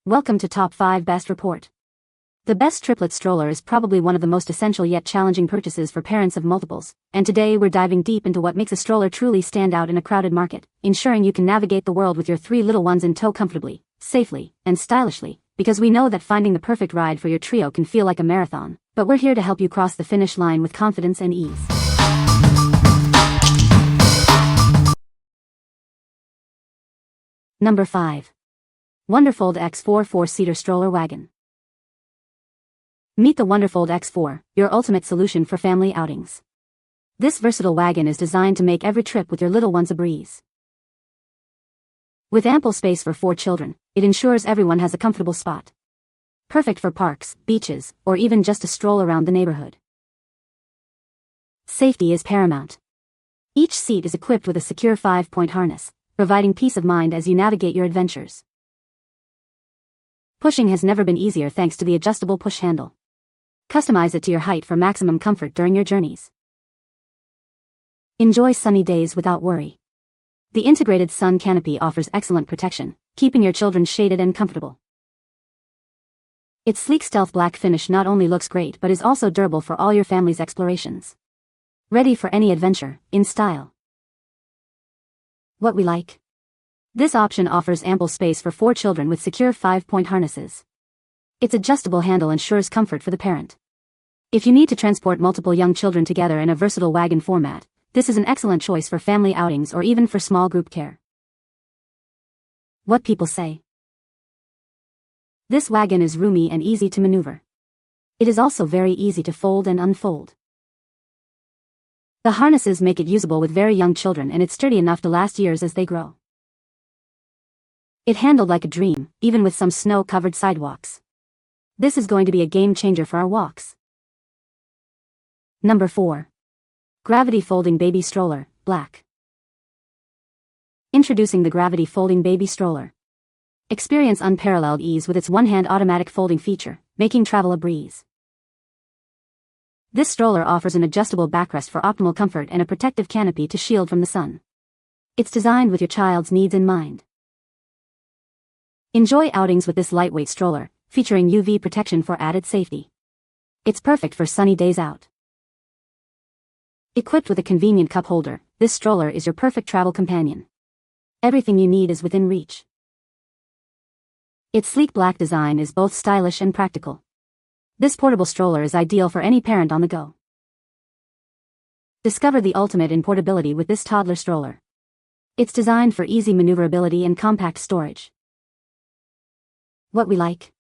Welcome to Top 5 Best Report. The best triplet stroller is probably one of the most essential yet challenging purchases for parents of multiples, and today we're diving deep into what makes a stroller truly stand out in a crowded market, ensuring you can navigate the world with your three little ones in tow comfortably, safely, and stylishly, because we know that finding the perfect ride for your trio can feel like a marathon, but we're here to help you cross the finish line with confidence and ease. Number 5. WONDERFOLD X4 4-seater stroller wagon. Meet the WONDERFOLD X4, your ultimate solution for family outings. This versatile wagon is designed to make every trip with your little ones a breeze. With ample space for 4 children, it ensures everyone has a comfortable spot. Perfect for parks, beaches, or even just a stroll around the neighborhood. Safety is paramount. Each seat is equipped with a secure 5-point harness, providing peace of mind as you navigate your adventures. Pushing has never been easier thanks to the adjustable push handle. Customize it to your height for maximum comfort during your journeys. Enjoy sunny days without worry. The integrated sun canopy offers excellent protection, keeping your children shaded and comfortable. Its sleek stealth black finish not only looks great but is also durable for all your family's explorations. Ready for any adventure, in style. What we like. This option offers ample space for 4 children with secure 5-point harnesses. Its adjustable handle ensures comfort for the parent. If you need to transport multiple young children together in a versatile wagon format, this is an excellent choice for family outings or even for small group care. What people say. This wagon is roomy and easy to maneuver. It is also very easy to fold and unfold. The harnesses make it usable with very young children, and it's sturdy enough to last years as they grow. It handled like a dream, even with some snow-covered sidewalks. This is going to be a game changer for our walks. Number 4. Gravity Folding Baby Stroller, Black. Introducing the Gravity Folding Baby Stroller. Experience unparalleled ease with its one-hand automatic folding feature, making travel a breeze. This stroller offers an adjustable backrest for optimal comfort and a protective canopy to shield from the sun. It's designed with your child's needs in mind. Enjoy outings with this lightweight stroller, featuring UV protection for added safety. It's perfect for sunny days out. Equipped with a convenient cup holder, this stroller is your perfect travel companion. Everything you need is within reach. Its sleek black design is both stylish and practical. This portable stroller is ideal for any parent on the go. Discover the ultimate in portability with this toddler stroller. It's designed for easy maneuverability and compact storage. What we like.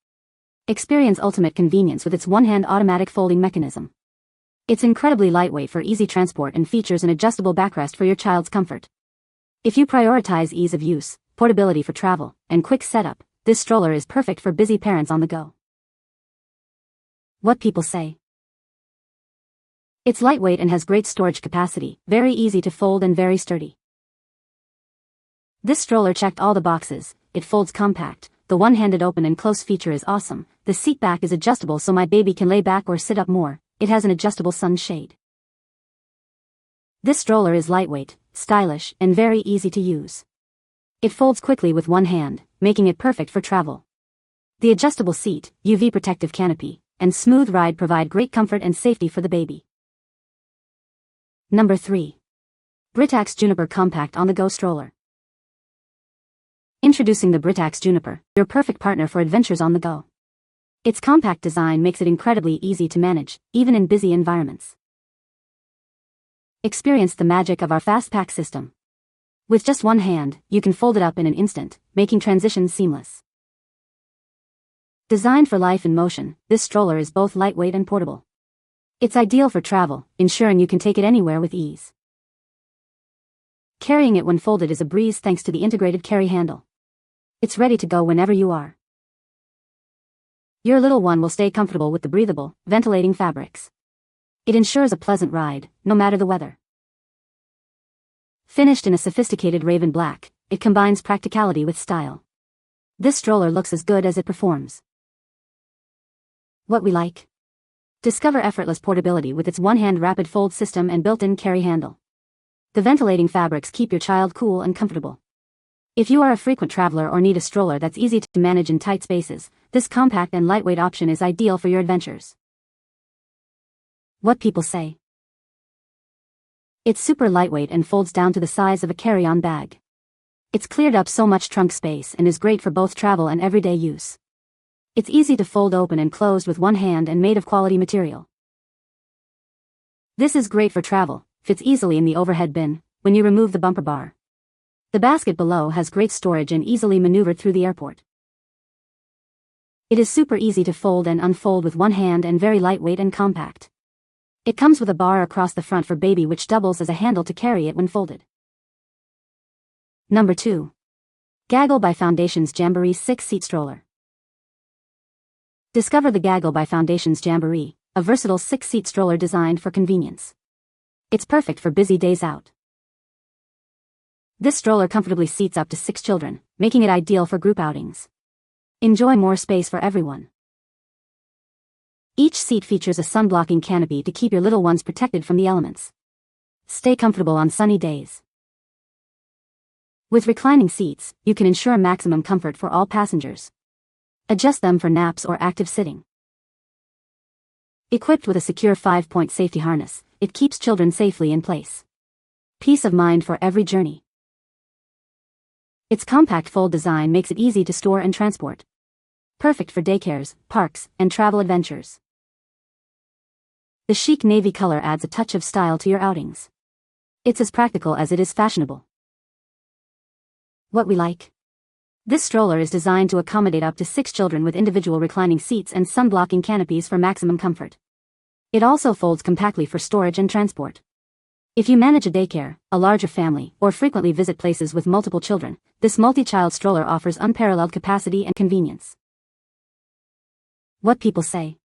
Experience ultimate convenience with its one-hand automatic folding mechanism. It's incredibly lightweight for easy transport and features an adjustable backrest for your child's comfort. If you prioritize ease of use, portability for travel, and quick setup, this stroller is perfect for busy parents on the go. What people say. It's lightweight and has great storage capacity, very easy to fold and very sturdy. This stroller checked all the boxes. It folds compact. The one-handed open and close feature is awesome. The seat back is adjustable so my baby can lay back or sit up more. It has an adjustable sun shade. This stroller is lightweight, stylish, and very easy to use. It folds quickly with one hand, making it perfect for travel. The adjustable seat, UV protective canopy, and smooth ride provide great comfort and safety for the baby. Number 3. Britax Juniper Compact On-the-Go Stroller. Introducing the Britax Juniper, your perfect partner for adventures on the go. Its compact design makes it incredibly easy to manage, even in busy environments. Experience the magic of our fast pack system. With just one hand, you can fold it up in an instant, making transitions seamless. Designed for life in motion, this stroller is both lightweight and portable. It's ideal for travel, ensuring you can take it anywhere with ease. Carrying it when folded is a breeze thanks to the integrated carry handle. It's ready to go whenever you are. Your little one will stay comfortable with the breathable, ventilating fabrics. It ensures a pleasant ride, no matter the weather. Finished in a sophisticated raven black, it combines practicality with style. This stroller looks as good as it performs. What we like. Discover effortless portability with its one-hand rapid fold system and built-in carry handle. The ventilating fabrics keep your child cool and comfortable. If you are a frequent traveler or need a stroller that's easy to manage in tight spaces, this compact and lightweight option is ideal for your adventures. What people say. It's super lightweight and folds down to the size of a carry-on bag. It's cleared up so much trunk space and is great for both travel and everyday use. It's easy to fold open and closed with one hand and made of quality material. This is great for travel, fits easily in the overhead bin, when you remove the bumper bar. The basket below has great storage and easily maneuvered through the airport. It is super easy to fold and unfold with one hand and very lightweight and compact. It comes with a bar across the front for baby which doubles as a handle to carry it when folded. Number 2. Gaggle by Foundations Jamboree 6-Seat Stroller. Discover the Gaggle by Foundations Jamboree, a versatile 6-seat stroller designed for convenience. It's perfect for busy days out. This stroller comfortably seats up to 6 children, making it ideal for group outings. Enjoy more space for everyone. Each seat features a sun-blocking canopy to keep your little ones protected from the elements. Stay comfortable on sunny days. With reclining seats, you can ensure maximum comfort for all passengers. Adjust them for naps or active sitting. Equipped with a secure 5-point safety harness, it keeps children safely in place. Peace of mind for every journey. Its compact fold design makes it easy to store and transport. Perfect for daycares, parks, and travel adventures. The chic navy color adds a touch of style to your outings. It's as practical as it is fashionable. What we like. This stroller is designed to accommodate up to 6 children with individual reclining seats and sun-blocking canopies for maximum comfort. It also folds compactly for storage and transport. If you manage a daycare, a larger family, or frequently visit places with multiple children, this multi-child stroller offers unparalleled capacity and convenience. What people say.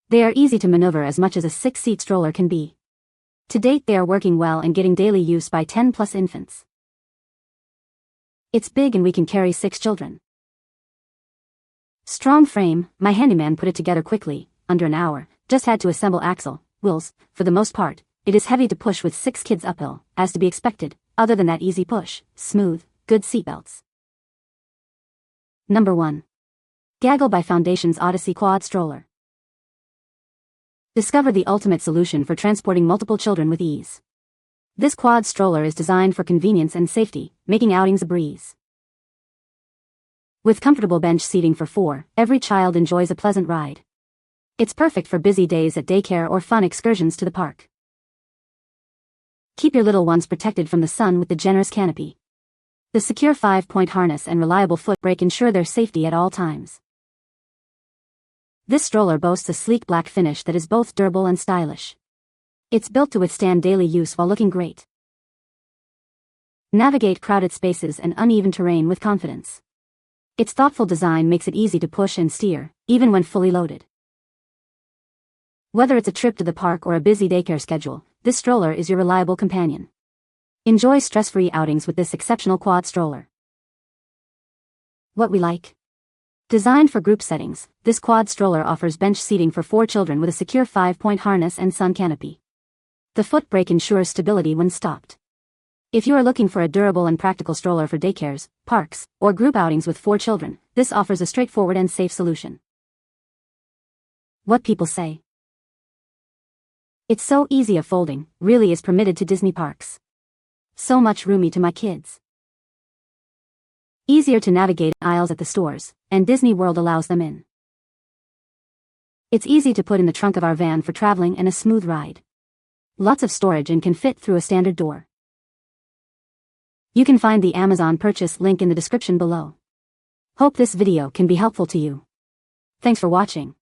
They are easy to maneuver as much as a 6-seat stroller can be. To date they are working well and getting daily use by 10+ infants. It's big and we can carry 6 children. Strong frame, my handyman put it together quickly, under an hour, just had to assemble axle, wheels, for the most part. It is heavy to push with 6 kids uphill, as to be expected, other than that easy push, smooth, good seatbelts. Number 1. Gaggle by Foundations Odyssey Quad Stroller. Discover the ultimate solution for transporting multiple children with ease. This quad stroller is designed for convenience and safety, making outings a breeze. With comfortable bench seating for 4, every child enjoys a pleasant ride. It's perfect for busy days at daycare or fun excursions to the park. Keep your little ones protected from the sun with the generous canopy. The secure 5-point harness and reliable foot brake ensure their safety at all times. This stroller boasts a sleek black finish that is both durable and stylish. It's built to withstand daily use while looking great. Navigate crowded spaces and uneven terrain with confidence. Its thoughtful design makes it easy to push and steer, even when fully loaded. Whether it's a trip to the park or a busy daycare schedule, this stroller is your reliable companion. Enjoy stress-free outings with this exceptional quad stroller. What we like. Designed for group settings, this quad stroller offers bench seating for 4 children with a secure 5-point harness and sun canopy. The foot brake ensures stability when stopped. If you are looking for a durable and practical stroller for daycares, parks, or group outings with 4 children, this offers a straightforward and safe solution. What people say. It's so easy of folding, really is permitted to Disney parks. So much roomy to my kids. Easier to navigate aisles at the stores, and Disney World allows them in. It's easy to put in the trunk of our van for traveling and a smooth ride. Lots of storage and can fit through a standard door. You can find the Amazon purchase link in the description below. Hope this video can be helpful to you. Thanks for watching.